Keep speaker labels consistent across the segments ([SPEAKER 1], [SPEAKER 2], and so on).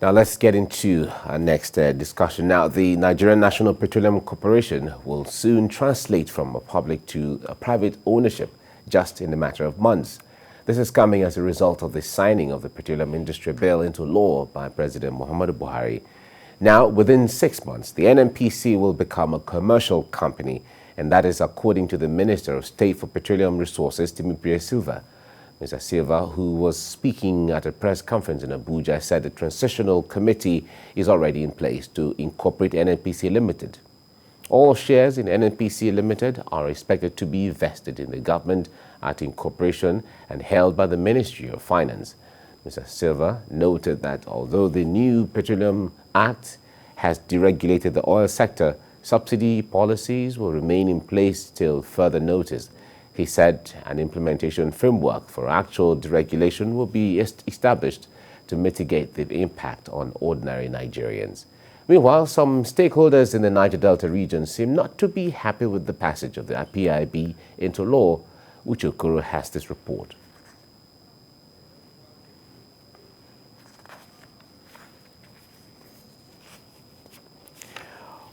[SPEAKER 1] Now let's get into our next discussion. Now, the Nigerian National Petroleum Corporation will soon translate from a public to a private ownership just in a matter of months. This is coming as a result of the signing of the Petroleum Industry Bill into law by President Muhammadu Buhari. Now, within 6 months, the NNPC will become a commercial company, and that is according to the Minister of State for Petroleum Resources, Timipre Sylva. Mr. Sylva, who was speaking at a press conference in Abuja, said the transitional committee is already in place to incorporate NNPC Limited. All shares in NNPC Limited are expected to be vested in the government at incorporation and held by the Ministry of Finance. Mr. Sylva noted that although the new Petroleum Act has deregulated the oil sector, subsidy policies will remain in place till further notice. He said an implementation framework for actual deregulation will be established to mitigate the impact on ordinary Nigerians. Meanwhile, some stakeholders in the Niger Delta region seem not to be happy with the passage of the PIB into law. Uche Okoro has this report.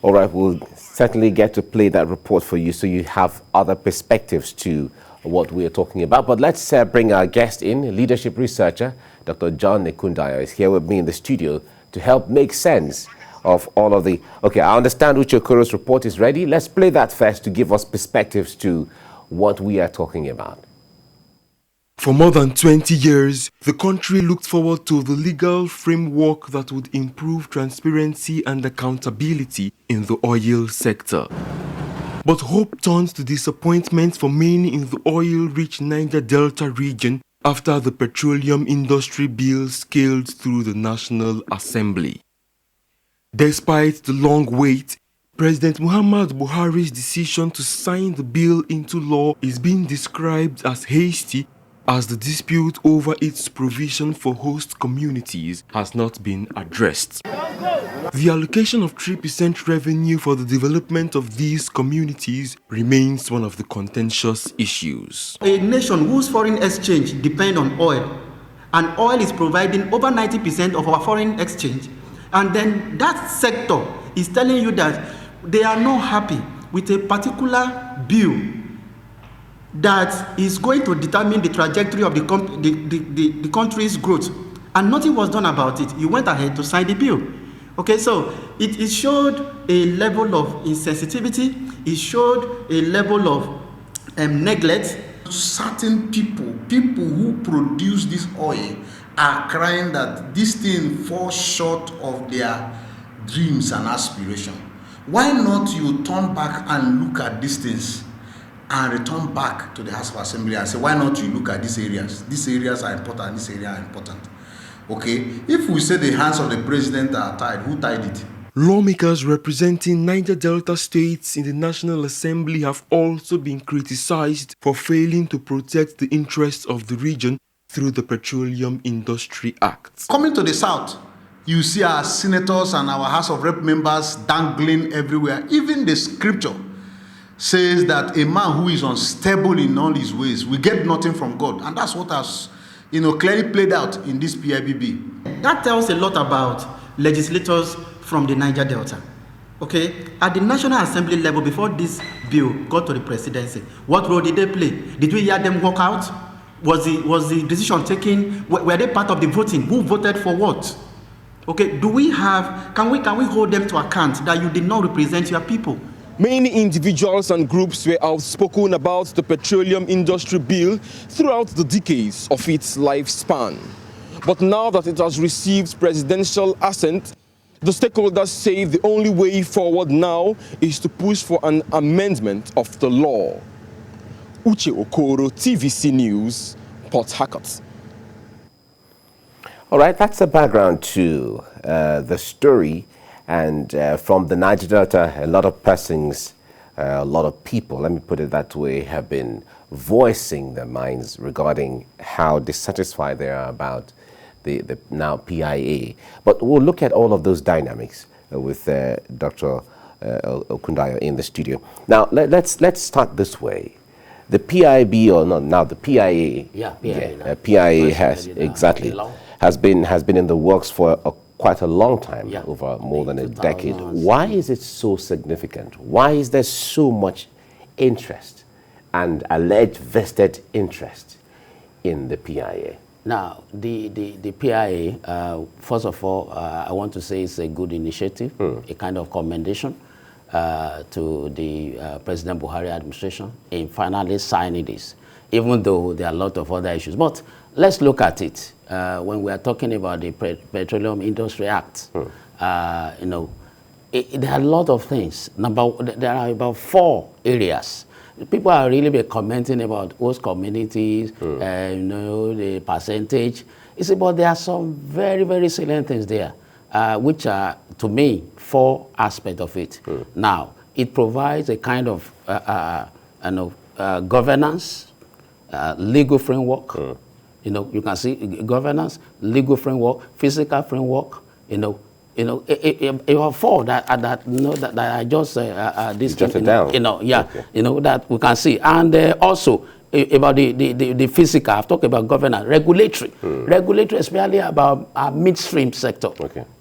[SPEAKER 1] All right, we'll certainly get to play that report for you so you have other perspectives to what we're talking about. But let's bring our guest in, leadership researcher, Dr. John Nekundayo is here with me in the studio to help make sense of all of the... Okay, I understand Uche Okoro's report is ready. Let's play that first to give us perspectives to what we are talking about.
[SPEAKER 2] For more than 20 years, the country looked forward to the legal framework that would improve transparency and accountability in the oil sector. But hope turned to disappointment for many in the oil-rich Niger Delta region after the Petroleum Industry Bill scaled through the National Assembly. Despite the long wait, President Muhammadu Buhari's decision to sign the bill into law is being described as hasty, as the dispute over its provision for host communities has not been addressed. The allocation of 3% revenue for the development of these communities remains one of the contentious issues.
[SPEAKER 3] A nation whose foreign exchange depends on oil, and oil is providing over 90% of our foreign exchange, and then that sector is telling you that they are not happy with a particular bill that is going to determine the trajectory of the country's growth, and nothing was done about it. You went ahead to sign the bill. Okay, so it showed a level of insensitivity, it showed a level of neglect.
[SPEAKER 4] Certain people who produce this oil are crying that this thing falls short of their dreams and aspirations. Why not you turn back and look at these things and return back to the House of Assembly and say, why not you look at these areas? These areas are important, these areas are important. Okay, if we say the hands of the president are tied, who tied it?
[SPEAKER 2] Lawmakers representing Niger Delta states in the National Assembly have also been criticized for failing to protect the interests of the region through the Petroleum Industry Act.
[SPEAKER 4] Coming to the south, you see our senators and our House of Rep members dangling everywhere. Even the scripture says that a man who is unstable in all his ways will get nothing from God. And that's what has, clearly played out in this PIBB.
[SPEAKER 3] That tells a lot about legislators from the Niger Delta. Okay, at the National Assembly level, before this bill got to the presidency, what role did they play? Did we hear them walk out? Was the decision taken? Were they part of the voting? Who voted for what? Okay, can we hold them to account that you did not represent your people?
[SPEAKER 2] Many individuals and groups were outspoken about the Petroleum Industry Bill throughout the decades of its lifespan. But now that it has received presidential assent, the stakeholders say the only way forward now is to push for an amendment of the law. Uche Okoro, TVC News, Port Harcourt.
[SPEAKER 1] All right, that's the background to the story. And from the Niger Delta, a lot of persons, a lot of people, let me put it that way, have been voicing their minds regarding how dissatisfied they are about the now PIA. But we'll look at all of those dynamics with Dr. Okundayo in the studio. Now, let's start this way. The PIB, or not now, the PIA.
[SPEAKER 5] Yeah, PIA.
[SPEAKER 1] PIA has exactly has been in the works for quite a long time,
[SPEAKER 5] Yeah.
[SPEAKER 1] over more than a
[SPEAKER 5] 2000s.
[SPEAKER 1] decade. Why is it so significant? Why is there so much interest and alleged vested interest in the PIA?
[SPEAKER 5] Now, the PIA, first of all, I want to say it's a good initiative, a kind of commendation to the President Buhari administration in finally signing this, even though there are a lot of other issues. But let's look at it. When we are talking about the Petroleum Industry Act, you know, there are a lot of things. There are about 4 areas. People are really be commenting about host communities, you know, the percentage. You see, but there are some very, very salient things there, which are, to me, 4 aspects of it. Now, it provides a kind of you know, governance, legal framework. You know, you can see governance, legal framework, physical framework. You have 4 that I just this
[SPEAKER 1] jotted down.
[SPEAKER 5] You know, yeah,
[SPEAKER 1] okay.
[SPEAKER 5] You know that we can see, and also about the physical. I've talked about governance, regulatory, especially about midstream sector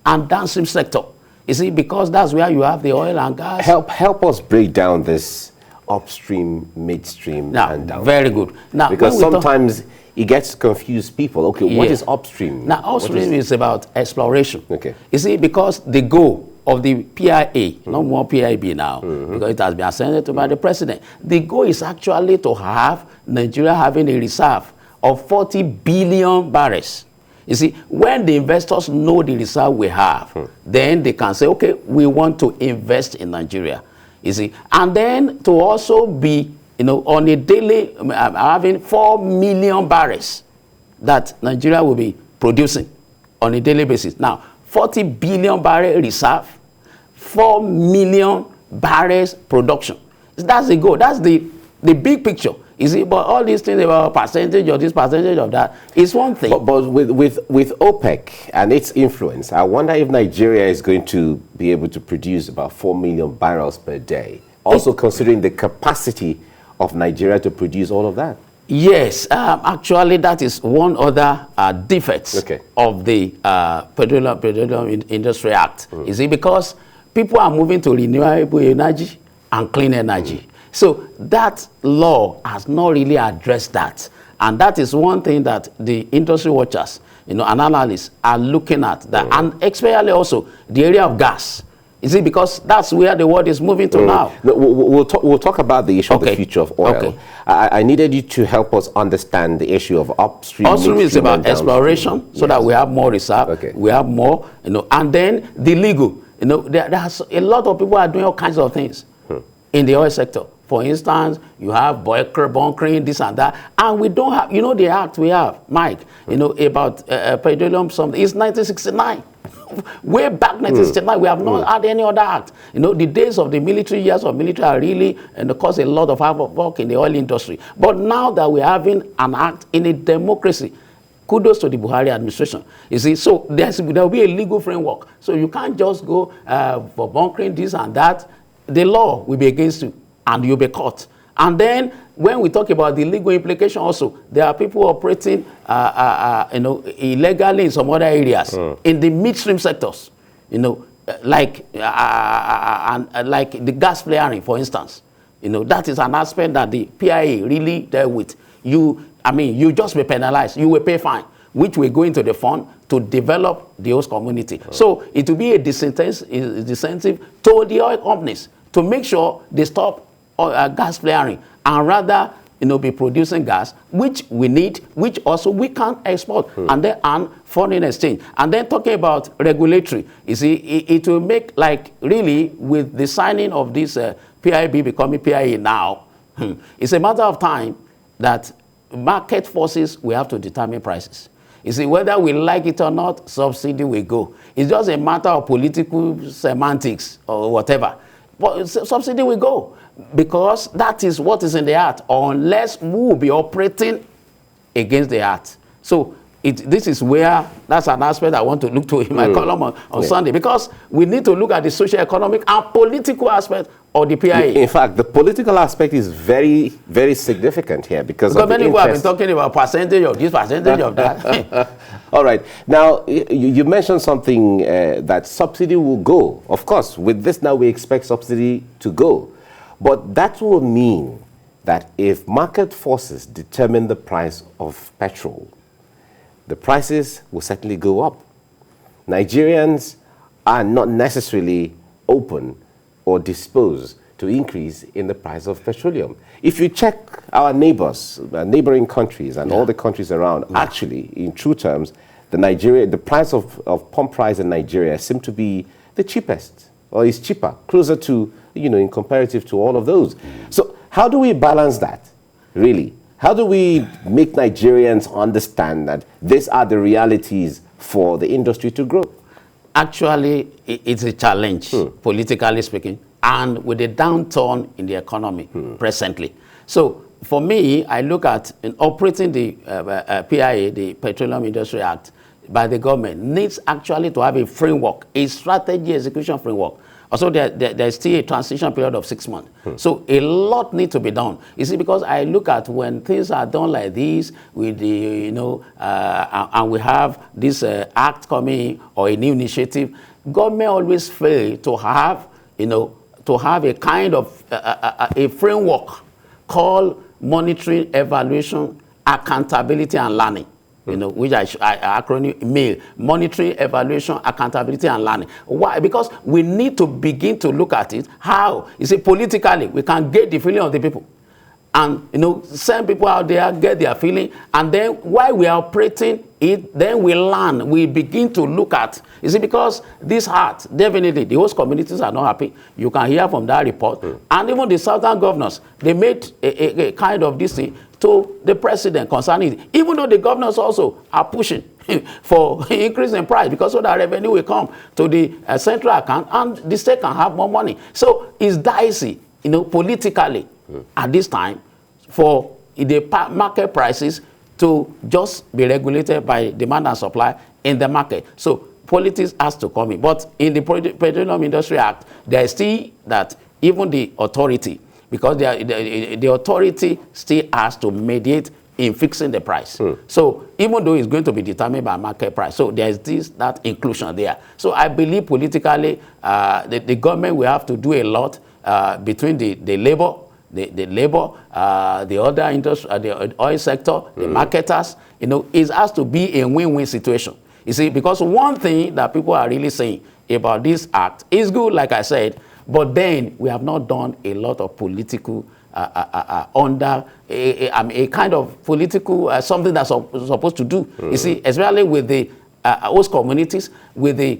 [SPEAKER 5] and downstream sector. You see, because that's where you have the oil and gas.
[SPEAKER 1] Help us break down this upstream, midstream,
[SPEAKER 5] now,
[SPEAKER 1] and downstream.
[SPEAKER 5] very good. Now,
[SPEAKER 1] because sometimes it gets confused people. Okay, what is upstream?
[SPEAKER 5] Now, upstream is about exploration.
[SPEAKER 1] Okay.
[SPEAKER 5] You see, because the goal of the PIA, no more PIB now, because it has been ascended by the president. The goal is actually to have Nigeria having a reserve of 40 billion barrels. You see, when the investors know the reserve we have, then they can say, okay, we want to invest in Nigeria. You see, and then to also be, you know, on a daily, having 4 million barrels that Nigeria will be producing on a daily basis. Now, 40 billion barrel reserve, 4 million barrels production. That's the goal. That's the big picture. You see, but all these things about percentage of this, percentage of that, is one thing.
[SPEAKER 1] But with OPEC and its influence, I wonder if Nigeria is going to be able to produce about 4 million barrels per day. Also considering the capacity of Nigeria to produce all of that.
[SPEAKER 5] Yes, actually that is one other defect of the Petroleum Industry Act. You see, because people are moving to renewable energy and clean energy. So that law has not really addressed that. And that is one thing that the industry watchers, you know, and analysts are looking at. That, and especially also the area of gas. You see, because that's where the world is moving to now.
[SPEAKER 1] No, we'll talk about the issue of the future of oil. I needed you to help us understand the issue of upstream.
[SPEAKER 5] Upstream is about exploration, so that we have more reserve, we have more, you know, and then the legal. You know, there's a lot of people are doing all kinds of things in the oil sector. For instance, you have bunkering, this and that, and we don't have, you know, the act we have, Mike, you know, about petroleum something. It's 1969. Way back 1969, we have not had any other act. You know, the days of the military, years of military are really, and cause a lot of hard work in the oil industry. But now that we're having an act in a democracy, kudos to the Buhari administration. You see, so there will be a legal framework. So you can't just go for bunkering, this and that. The law will be against you, and you'll be caught. And then when we talk about the legal implication also, there are people operating you know, illegally in some other areas, in the midstream sectors, you know, like the gas flaring, for instance. You know, that is an aspect that the PIA really dealt with. You just be penalized, you will pay fine, which will go into the fund to develop the host community. So it will be a disincentive to the oil companies to make sure they stop gas flaring and rather, you know, be producing gas, which we need, which also we can export, and then earn foreign exchange. And then talking about regulatory, you see, it will make, like, really, with the signing of this PIB becoming PIA now, it's a matter of time that market forces will have to determine prices. You see, whether we like it or not, subsidy will go. It's just a matter of political semantics or whatever. But subsidy will go, because that is what is in the act, unless we will be operating against the act. So this is where, that's an aspect I want to look to in my column on Sunday, because we need to look at the socio-economic and political aspect of the PIA.
[SPEAKER 1] In fact, the political aspect is very, very significant here because of
[SPEAKER 5] many
[SPEAKER 1] the
[SPEAKER 5] people have been talking about percentage of this, percentage of that.
[SPEAKER 1] All right. Now, you mentioned something that subsidy will go. Of course, with this now we expect subsidy to go. But that will mean that if market forces determine the price of petrol, the prices will certainly go up. Nigerians are not necessarily open or disposed to increase in the price of petroleum. If you check our neighbors, neighboring countries and all the countries around, actually, in true terms, the price of pump price in Nigeria seem to be the cheapest, or is cheaper, closer to, in comparative to all of those. So how do we balance that, really? How do we make Nigerians understand that these are the realities for the industry to grow?
[SPEAKER 5] Actually, it's a challenge, politically speaking, and with a downturn in the economy presently. So for me, I look at operating the PIA, the Petroleum Industry Act, by the government needs actually to have a framework, a strategy execution framework. Also, there's still a transition period of 6 months. So a lot needs to be done. You see, because I look at when things are done like this, with the, and we have this act coming or a new initiative, government always fail to have, to have a kind of a framework called monitoring, evaluation, accountability, and learning. Which I acronym MAIL, monitoring, evaluation, accountability, and learning. Why? Because we need to begin to look at it. How? You see, politically, we can get the feeling of the people. And, send people out there, get their feeling. And then while we are operating it, then we learn. We begin to look at. You see, because this heart, definitely, the host communities are not happy. You can hear from that report. And even the southern governors, they made a kind of this thing to the president concerning it, even though the governors also are pushing for increase in price, because so that revenue will come to the central account and the state can have more money. So it's dicey, politically at this time for the market prices to just be regulated by demand and supply in the market. So politics has to come in. But in the Petroleum Industry Act, there is still that even the authority, because the authority still has to mediate in fixing the price. So even though it's going to be determined by market price, so there's that inclusion there. So I believe politically, the government will have to do a lot between the labor, the other industry, the oil sector, the marketers. It has to be a win-win situation. You see, because one thing that people are really saying about this act is good, like I said, but then we have not done a lot of political under a kind of political something that's supposed to do. You see, especially with the host communities, with the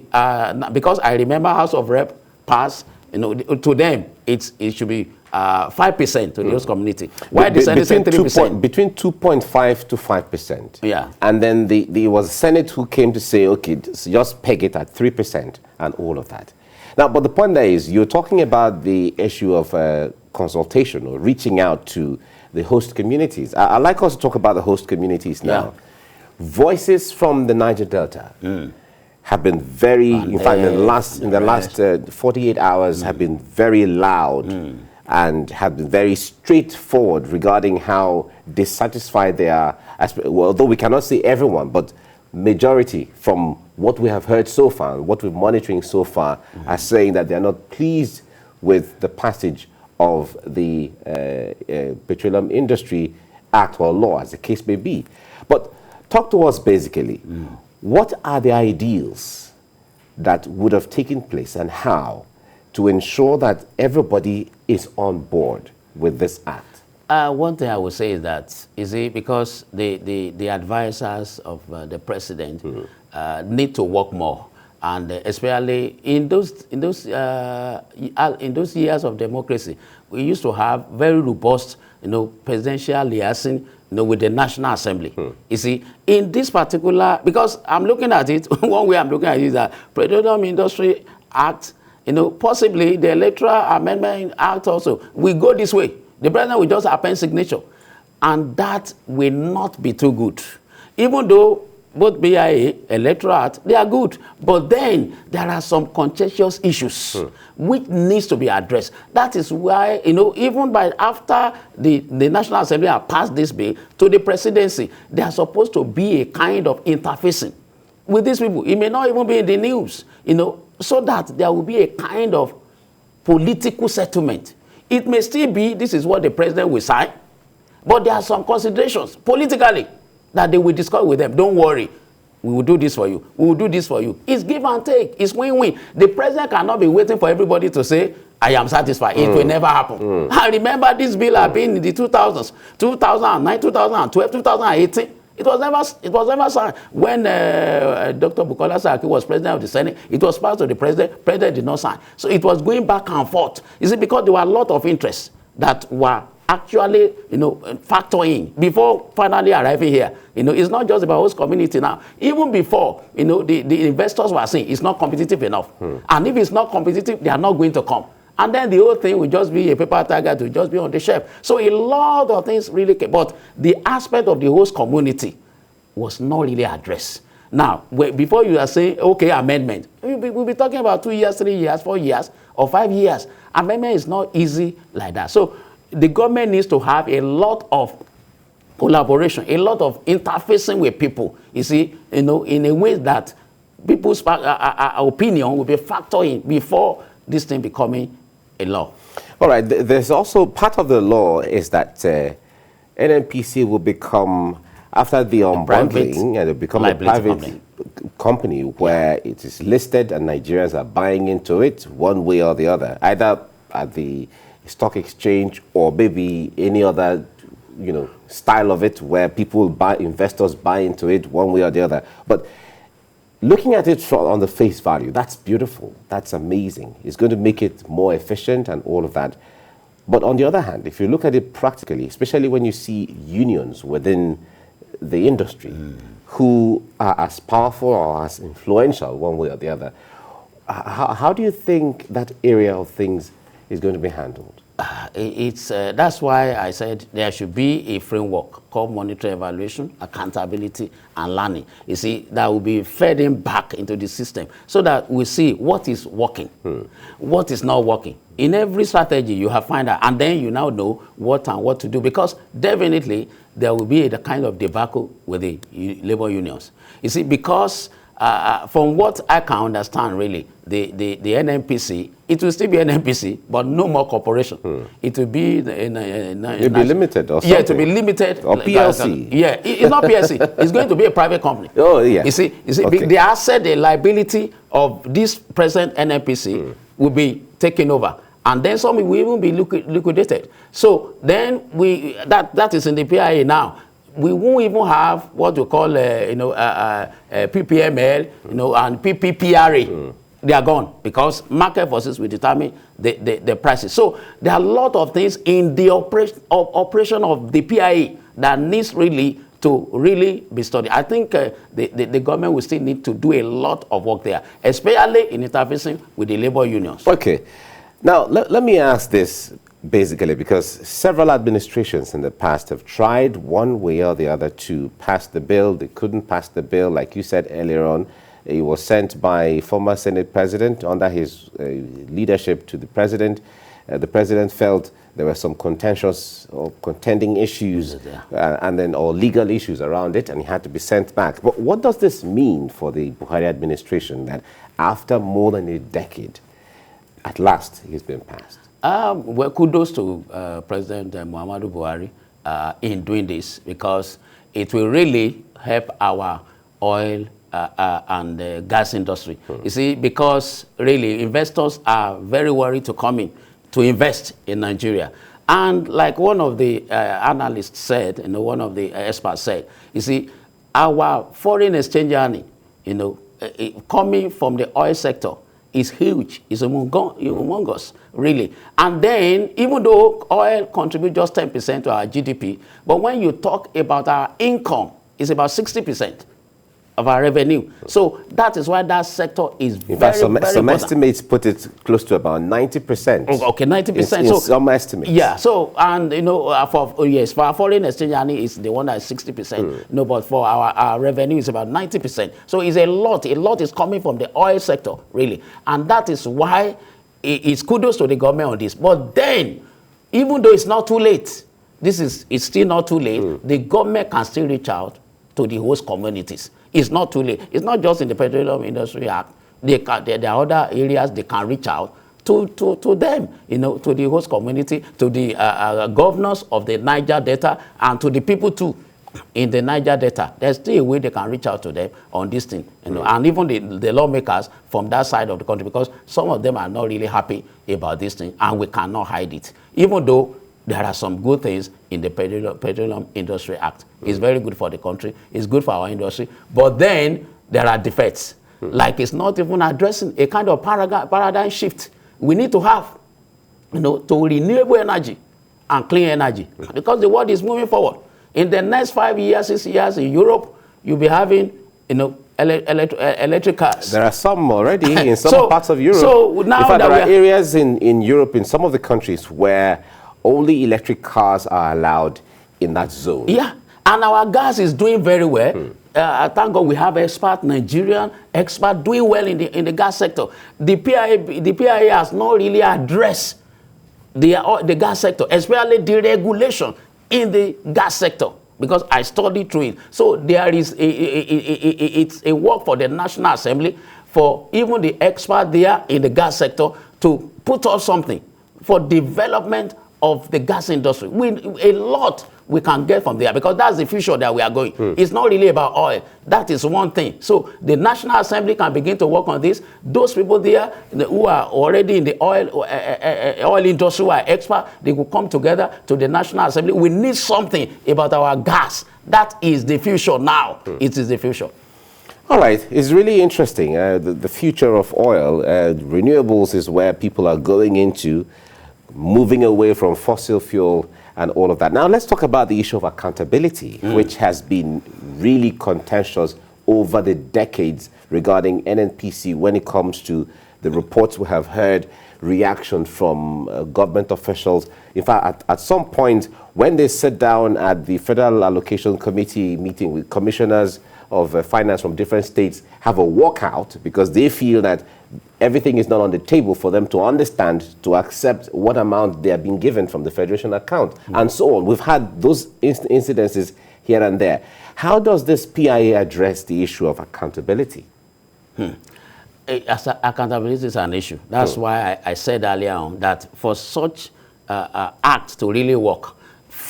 [SPEAKER 5] because I remember House of Rep passed, to them it should be 5% to the host community. Why the Senate said 3%?
[SPEAKER 1] Between 2.5 to 5%.
[SPEAKER 5] Yeah.
[SPEAKER 1] And then there was a Senate who came to say, okay, just peg it at 3% and all of that. Now, but the point there is, you're talking about the issue of consultation or reaching out to the host communities. I'd like us to talk about the host communities now. Yeah. Voices from the Niger Delta have been very, in fact, in the last 48 hours have been very loud and have been very straightforward regarding how dissatisfied they are. Well, although we cannot say everyone, but majority from what we have heard so far, what we're monitoring so far, are saying that they're not pleased with the passage of the Petroleum Industry Act or law, as the case may be. But talk to us basically. What are the ideals that would have taken place and how to ensure that everybody is on board with this act?
[SPEAKER 5] One thing I would say is that, because the advisors of the president need to work more, and especially in those years of democracy, we used to have very robust, presidential liaison, with the National Assembly. You see, in this particular, because I'm looking at it, one way I'm looking at it is that Petroleum Industry Act, possibly the Electoral Amendment Act also, we go this way. The president will just append signature. And that will not be too good. Even though both BIA, electorate, they are good. But then there are some contentious issues which needs to be addressed. That is why, even by after the National Assembly have passed this bill to the presidency, they are supposed to be a kind of interfacing with these people. It may not even be in the news, so that there will be a kind of political settlement. It may still be, this is what the president will sign, but there are some considerations politically that they will discuss with them. Don't worry, we will do this for you. We will do this for you. It's give and take. It's win-win. The president cannot be waiting for everybody to say, I am satisfied. It will never happen. I remember this bill had been in the 2000s, 2009, 2012, 2018. It was never signed. When Dr. Bukola Saraki was president of the Senate, it was passed to the president. President did not sign. So it was going back and forth. Is it because there were a lot of interests that were actually, factor in before finally arriving here. It's not just about host community now. Even before, the investors were saying it's not competitive enough. And if it's not competitive, they are not going to come. And then the whole thing will just be a paper tiger to just be on the shelf. So a lot of things really came. But the aspect of the host community was not really addressed. Now, before you are saying, okay, amendment, we'll be talking about 2 years, 3 years, 4 years, or 5 years. Amendment is not easy like that. So the government needs to have a lot of collaboration, a lot of interfacing with people, you see, in a way that people's opinion will be factored in before this thing becoming a law.
[SPEAKER 1] All right, there's also part of the law is that NNPC will become, after the unbundling, and it will become a private company where it is listed and Nigerians are buying into it one way or the other, either at the stock exchange or maybe any other style of it where investors buy into it one way or the other. But looking at it on the face value, that's beautiful, that's amazing. It's going to make it more efficient and all of that. But on the other hand, if you look at it practically, especially when you see unions within the industry who are as powerful or as influential one way or the other, how do you think that area of things is going to be handled?
[SPEAKER 5] That's why I said there should be a framework called monitoring, evaluation, accountability, and learning. You see, that will be fed in back into the system so that we see what is working, what is not working. In every strategy, you have find out, and then you now know what to do, because definitely there will be a kind of debacle with the labor unions. You see, because from what I can understand, really, the NNPC, it will still be NNPC, but no more corporation. It will be
[SPEAKER 1] it'll be limited or something.
[SPEAKER 5] Yeah, it will be limited.
[SPEAKER 1] Or PLC.
[SPEAKER 5] It's not PLC. It's going to be a private company.
[SPEAKER 1] Oh, yeah.
[SPEAKER 5] You see,
[SPEAKER 1] Okay.
[SPEAKER 5] the asset, the liability of this present NNPC will be taken over. And then some will even be liquidated. So then that is in the PIA now. We won't even have what we call, PPML, and PPPRA. They are gone because market forces will determine the prices. So there are a lot of things in the operation of the PIA that needs really to be studied. I think the government will still need to do a lot of work there, especially in interfacing with the labor unions.
[SPEAKER 1] Okay. Now, let me ask this basically, because several administrations in the past have tried one way or the other to pass the bill. They couldn't pass the bill. Like you said earlier on, it was sent by former Senate President under his leadership to the President. The President felt there were some contentious or contending issues or legal issues around it, and he had to be sent back. But what does this mean for the Buhari administration that after more than a decade, at last, he's been passed?
[SPEAKER 5] Well, kudos to President Muhammadu Buhari in doing this, because it will really help our oil and gas industry. You see, because really investors are very worried to come in to invest in Nigeria. And like one of the analysts said, one of the experts said, you see, our foreign exchange earning, coming from the oil sector is huge, is humongous, really. And then, even though oil contributes just 10% to our GDP, but when you talk about our income, it's about 60% of our revenue. So that is why that sector is
[SPEAKER 1] In fact, some
[SPEAKER 5] important.
[SPEAKER 1] estimates put it close to about 90%.
[SPEAKER 5] Okay, 90%.
[SPEAKER 1] In
[SPEAKER 5] So
[SPEAKER 1] some estimates.
[SPEAKER 5] yeah. So and for our foreign exchange earning is the one that is 60%. No, but for our revenue is about 90%. So it's a lot. A lot is coming from the oil sector, really, and that is why it's kudos to the government on this. But then, even though it's not too late, it's still not too late. The government can still reach out to the host communities. It's not too late. It's not just in the Petroleum Industry Act. There are other areas they can reach out to them, to the host community, to the governors of the Niger Delta, and to the people too in the Niger Delta. There's still a way they can reach out to them on this thing, and even the lawmakers from that side of the country, because some of them are not really happy about this thing, and we cannot hide it, even though there are some good things in the Petroleum Industry Act. It's very good for the country. It's good for our industry. But then there are defects. Like it's not even addressing a kind of paradigm shift we need to have, to renewable energy and clean energy, because the world is moving forward. In the next 5 years, 6 years in Europe, you'll be having, electric cars.
[SPEAKER 1] There are some already in some parts of Europe.
[SPEAKER 5] So now
[SPEAKER 1] in fact, there are areas in Europe, in some of the countries, where only electric cars are allowed in that zone.
[SPEAKER 5] Yeah, and our gas is doing very well. Thank God we have Nigerian expert doing well in the gas sector. The PIA has not really addressed the gas sector, especially the regulation in the gas sector, because I studied through it. So there is it's a work for the National Assembly, for even the expert there in the gas sector, to put up something for development of the gas industry. A lot we can get from there, because that's the future that we are going. It's not really about oil. That is one thing. So the National Assembly can begin to work on this. Those people there who are already in the oil industry, who are experts, they will come together to the National Assembly. We need something about our gas. That is the future now. It is the future.
[SPEAKER 1] All right, it's really interesting. The future of oil, renewables is where people are going into, moving away from fossil fuel and all of that. Now let's talk about the issue of accountability, which has been really contentious over the decades regarding NNPC when it comes to the reports we have heard, reaction from government officials. In fact, at some point, when they sit down at the Federal Allocation Committee meeting with commissioners of finance from different states, have a walkout because they feel that everything is not on the table for them to understand, to accept what amount they are being given from the Federation account, and so on. We've had those incidences here and there. How does this PIA address the issue of accountability?
[SPEAKER 5] Accountability is an issue. That's why I said earlier on that for such act to really work,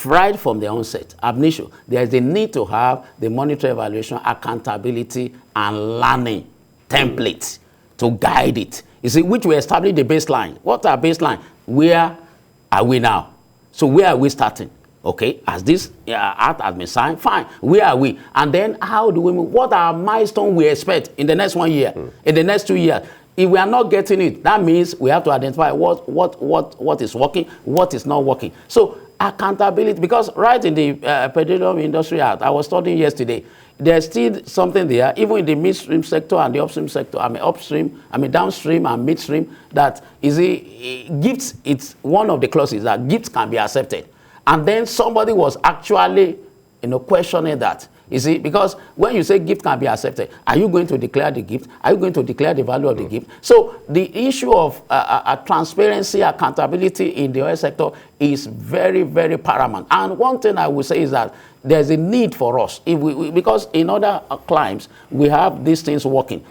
[SPEAKER 5] right from the onset, ab initio, there is a need to have the monetary evaluation, accountability, and learning template to guide it. You see, which will establish the baseline. What's our baseline? Where are we now? So where are we starting? Okay, as this act has been signed, fine. Where are we? And then how do we move? What are milestones we expect in the next 1 year, in the next 2 years? If we are not getting it, that means we have to identify what is working, what is not working. So accountability, because right in the Petroleum Industry Act, I was studying yesterday, there's still something there, even in the midstream sector and the upstream sector, downstream and midstream, that is gifts, it's one of the clauses that gifts can be accepted. And then somebody was actually, questioning that. You see, because when you say gift can be accepted, are you going to declare the gift? Are you going to declare the value of the gift? So the issue of transparency, accountability in the oil sector is very, very paramount. And one thing I would say is that there's a need for us, because in other climes, we have these things working.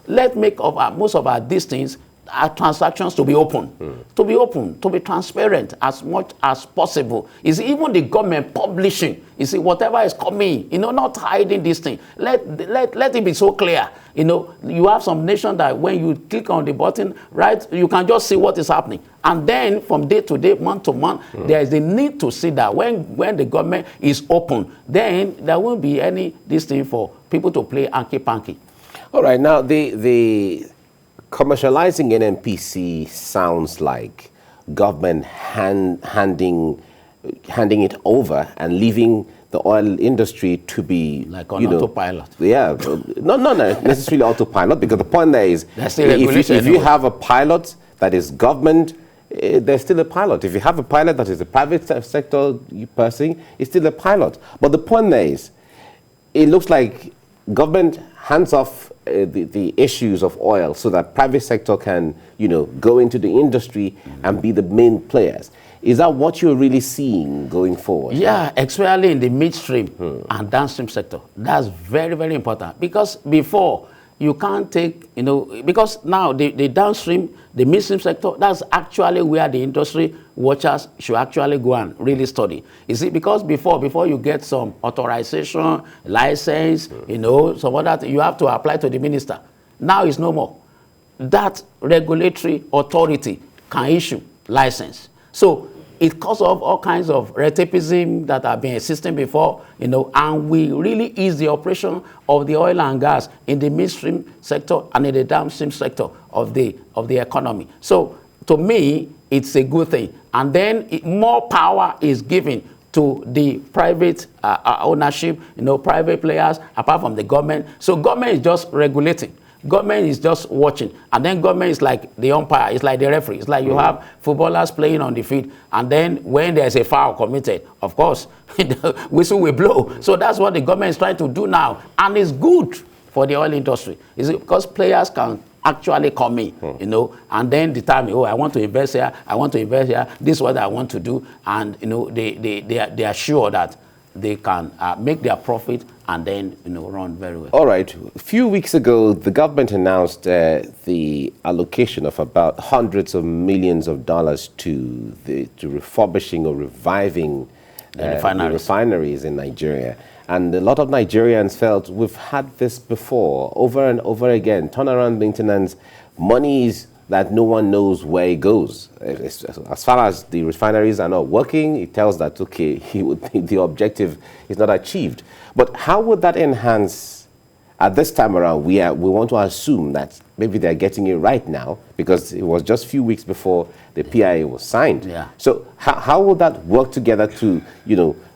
[SPEAKER 5] Let's make most of these things, our transactions to be open, to be transparent as much as possible. Is even the government publishing, whatever is coming, not hiding this thing. Let it be so clear. You have some nation that when you click on the button, right, you can just see what is happening. And then from day to day, month to month, there is a need to see that when the government is open, then there won't be this thing for people to play hanky-panky.
[SPEAKER 1] All right, now the commercializing NNPC sounds like government handing it over and leaving the oil industry to be
[SPEAKER 5] like on autopilot.
[SPEAKER 1] Yeah, not necessarily autopilot, because the point there is, if you have a pilot that is government, there's still a pilot. If you have a pilot that is a private sector person, it's still a pilot. But the point there is, it looks like government hands off the issues of oil so that private sector can, go into the industry and be the main players. Is that what you're really seeing going forward?
[SPEAKER 5] Yeah, especially in the midstream and downstream sector. That's very, very important. Because before, you can't take, because now the downstream, the midstream sector, that's actually where the industry watchers should actually go and really study. You see, because before you get some authorization, license, some other, you have to apply to the minister. Now it's no more. That regulatory authority can issue license. So it causes all kinds of red tapeism that have been existing before, and we really ease the operation of the oil and gas in the midstream sector and in the downstream sector of the economy. So to me, it's a good thing. And then more power is given to the private ownership, private players, apart from the government. So government is just regulating. Government is just watching, and then government is like the umpire, it's like the referee. It's like you have footballers playing on the field, and then when there's a foul committed, of course, the whistle will blow. So that's what the government is trying to do now, and it's good for the oil industry. Is it because players can actually come in, and then determine, I want to invest here, I want to invest here, this is what I want to do, and they are sure that they can make their profit and then run very well.
[SPEAKER 1] All right. A few weeks ago, the government announced the allocation of about hundreds of millions of dollars to refurbishing or reviving the refineries in Nigeria. And a lot of Nigerians felt we've had this before, over and over again. Turnaround maintenance, monies that no one knows where it goes. As far as the refineries are not working, it tells that, okay, the objective is not achieved. But how would that enhance, at this time around, we want to assume that maybe they're getting it right now, because it was just a few weeks before the PIA was signed.
[SPEAKER 5] Yeah.
[SPEAKER 1] So how would that work together to,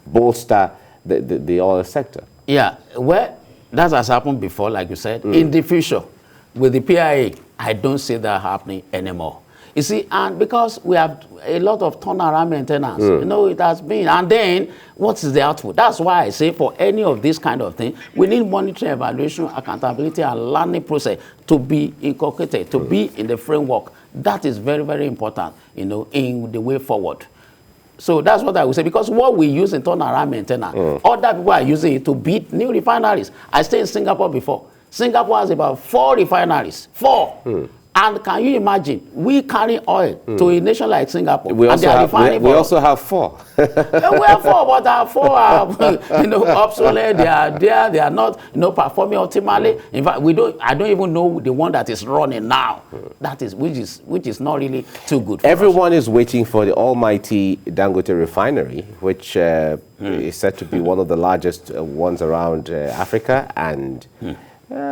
[SPEAKER 1] bolster the oil sector?
[SPEAKER 5] Yeah, well, that has happened before, like you said. In the future, with the PIA, I don't see that happening anymore. You see, and because we have a lot of turnaround maintenance, it has been. And then, what is the output? That's why I say for any of this kind of thing, we need monitoring, evaluation, accountability, and learning process to be inculcated, to be in the framework. That is very, very important, in the way forward. So that's what I would say, because what we use in turnaround maintenance, other people are using it to build new refineries. I stayed in Singapore before. Singapore has about 4 refineries. 4. And can you imagine, we carry oil to a nation like Singapore.
[SPEAKER 1] We also have 4. We have 4,
[SPEAKER 5] but our 4 are obsolete. They are there. They are not performing optimally. In fact, I don't even know the one that is running now. That is which is not really too good for
[SPEAKER 1] Everyone
[SPEAKER 5] us.
[SPEAKER 1] is waiting for the almighty Dangote refinery, which is said to be one of the largest ones around Africa, and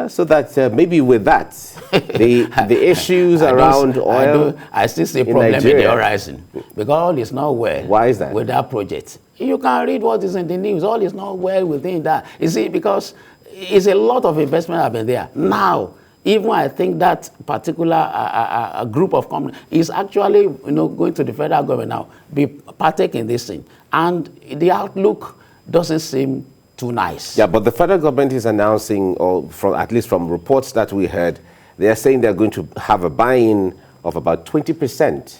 [SPEAKER 1] so that maybe with that, the issues around oil,
[SPEAKER 5] I still see a problem in the horizon, because all is not well.
[SPEAKER 1] Why is that?
[SPEAKER 5] With that project, you can read what is in the news. All is not well within that. You see, because it's a lot of investment have been there. Now, even I think that particular group of companies is actually going to the federal government now, be partaking in this thing, and the outlook doesn't seem too nice.
[SPEAKER 1] Yeah, but the federal government is announcing, or at least from reports that we heard, they are saying they're going to have a buy-in of about 20%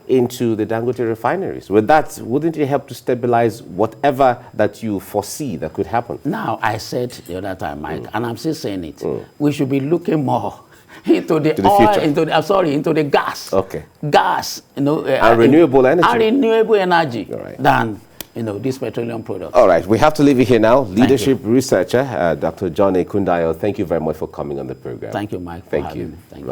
[SPEAKER 1] into the Dangote refineries. With that, wouldn't it help to stabilize whatever that you foresee that could happen?
[SPEAKER 5] Now, I said the other time, Mike, and I'm still saying it, we should be looking more into the oil, into the gas.
[SPEAKER 1] Okay.
[SPEAKER 5] Gas,
[SPEAKER 1] and renewable energy.
[SPEAKER 5] And renewable energy than
[SPEAKER 1] these
[SPEAKER 5] petroleum products.
[SPEAKER 1] All right, we have to leave it here now. Leadership researcher, Dr. John Ekundayo, thank you very much for coming on the program.
[SPEAKER 5] Thank you, Mike.
[SPEAKER 1] Thank you.
[SPEAKER 5] Thank you.